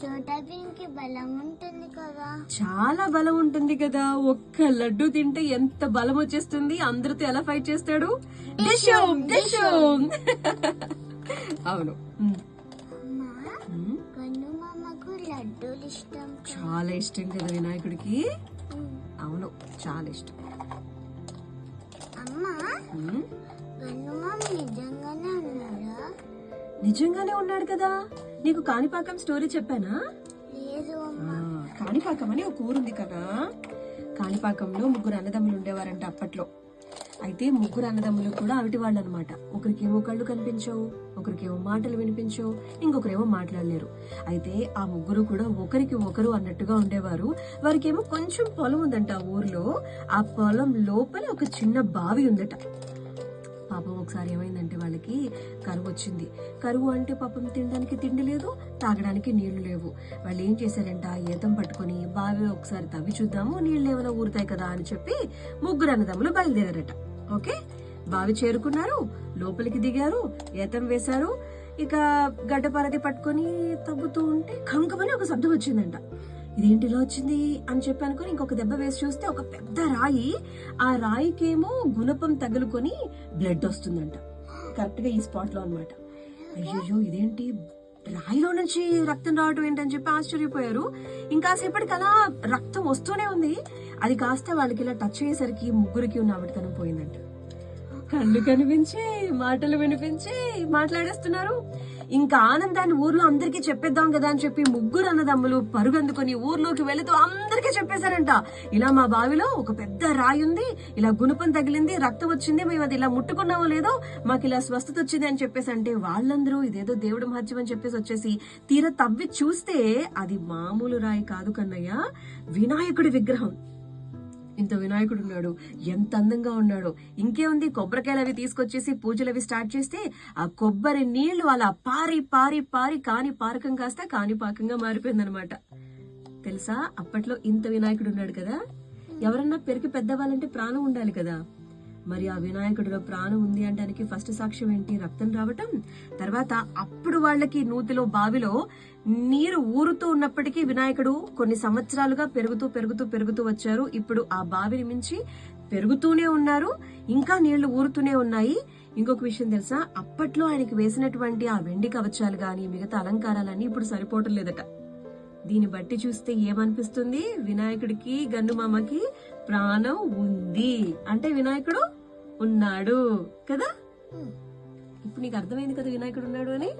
చోటా భీమ్కి బలం ఉంటుంది కదా. చాలా బలం ఉంటుంది కదా. ఒక్క లడ్డు తింటే ఎంత బలం వచ్చేస్తుంది. అందరితో ఎలా ఫైట్ చేస్తాడు? డిషోమ్ డిషోమ్. అవును. గన్నుమామకు లడ్డూలు ఇష్టం. చాలా ఇష్టం కదా వినాయకుడికి. అవును, చాలా ఇష్టం. అమ్మా, గన్నుమామ నిజంగానే ఉన్నాడా? నిజంగానే ఉన్నాడు కదా. నీకు కాణిపాకం స్టోరీ చెప్పానా? లేదు అమ్మా. కాణిపాకం అని ఒక ఊరుంది కదా. కాణిపాకంలో 3 అన్నదమ్ములు ఉండేవారంట అప్పట్లో. అయితే 3 అన్నదమ్ములు కూడా అవిటి వాళ్ళు అనమాట. ఒకరికేమో కళ్ళు కనిపించవు, ఒకరికేమో మాటలు వినిపించవు, ఇంకొకరేమో మాట్లాడలేరు. అయితే ఆ 3 కూడా ఒకరికి ఒకరు అన్నట్టుగా ఉండేవారు. వారికేమో కొంచెం పొలం ఉందంట ఆ ఊర్లో. ఆ పొలం లోపల ఒక చిన్న బావి ఉందట. పాపం ఒకసారి ఏమైందంటే వాళ్ళకి కరువు వచ్చింది. కరువు అంటే పాపం తినడానికి తిండి లేదు, తాగడానికి నీళ్లు లేవు. వాళ్ళు ఏం చేశారంట, ఏతం పట్టుకుని బావి ఒకసారి తవ్వి చూద్దాము, నీళ్లు ఏమైనా ఊరుతాయి కదా అని చెప్పి 3 అన్నదమ్ములు బయలుదేరారట. ఓకే, బావి చేరుకున్నారు, లోపలికి దిగారు, ఏతం వేశారు. ఇక గడ్డపారది పట్టుకుని తవ్వుతూ ఉంటే కంకమని ఒక శబ్దం వచ్చిందంట. ఇదేంటి ఇలా వచ్చింది అని చెప్పి అనుకుని ఇంకొక దెబ్బ వేసి చూస్తే ఒక పెద్ద రాయి. ఆ రాయికేమో గుణపం తగులుకొని బ్లడ్ వస్తుందంట, కరెక్ట్ గా ఈ స్పాట్ లో అనమాట. అయ్యో ఇదేంటి, రాయిలో నుంచి రక్తం రావటం ఏంటని చెప్పి ఆశ్చర్యపోయారు. ఇంకాసేపటికి అలా రక్తం వస్తూనే ఉంది. అది కాస్త వాళ్ళకి ఇలా టచ్ అయ్యేసరికి 3కి ఉన్న అవిటితనం పోయిందంట. కళ్ళు కనిపించి మాటలు వినిపించి మాట్లాడేస్తున్నారు. ఇంకా ఆనందాన్ని ఊర్లో అందరికీ చెప్పేద్దాం కదా అని చెప్పి 3 అన్నదమ్ములు పరుగందుకొని ఊర్లోకి వెళుతూ అందరికీ చెప్పేశారంట. ఇలా మా బావిలో ఒక పెద్ద రాయి ఉంది, ఇలా గుణపం తగిలింది, రక్తం వచ్చింది, మేము అది ఇలా ముట్టుకున్నామో లేదో మాకు ఇలా స్వస్థత వచ్చింది అని చెప్పేసి అంటే వాళ్ళందరూ ఇదేదో దేవుడు మహత్యం అని చెప్పేసి వచ్చేసి తీరా తవ్వి చూస్తే అది మామూలు రాయి కాదు కన్నయ్య, వినాయకుడి విగ్రహం. ఇంత వినాయకుడు ఉన్నాడు, ఎంత అందంగా ఉన్నాడు. ఇంకేముంది, కొబ్బరికాయలు అవి తీసుకొచ్చేసి పూజలు అవి స్టార్ట్ చేస్తే ఆ కొబ్బరి నీళ్లు అలా పారి పారి పారి కాని పారకం కాస్త కాణిపాకంగా మారిపోయిందనమాట. తెలుసా, అప్పట్లో ఇంత వినాయకుడు ఉన్నాడు కదా. ఎవరన్నా పెరిగి పెద్దవాళ్ళంటే ప్రాణం ఉండాలి కదా. మరి ఆ వినాయకుడిలో ప్రాణం ఉంది అంటానికి ఫస్ట్ సాక్ష్యం ఏంటి? రక్తం రావటం. తర్వాత అప్పుడు వాళ్ళకి నూతిలో బావిలో నీరు ఊరుతూ ఉన్నప్పటికీ వినాయకుడు కొన్ని సంవత్సరాలుగా పెరుగుతూ పెరుగుతూ పెరుగుతూ వచ్చారు. ఇప్పుడు ఆ బావిని మించి పెరుగుతూనే ఉన్నారు, ఇంకా నీళ్లు ఊరుతూనే ఉన్నాయి. ఇంకొక విషయం తెలుసా, అప్పట్లో ఆయనకి వేసినటువంటి ఆ వెండి కవచాలు గాని మిగతా అలంకారాలన్నీ ఇప్పుడు సరిపోవటం లేదట. దీన్ని బట్టి చూస్తే ఏమనిపిస్తుంది, వినాయకుడికి గన్నుమామకి ప్రాణం ఉంది అంటే వినాయకుడు ఉన్నాడు కదా. ఇప్పుడు నీకు అర్థమైంది కదా వినాయకుడు ఉన్నాడు అని.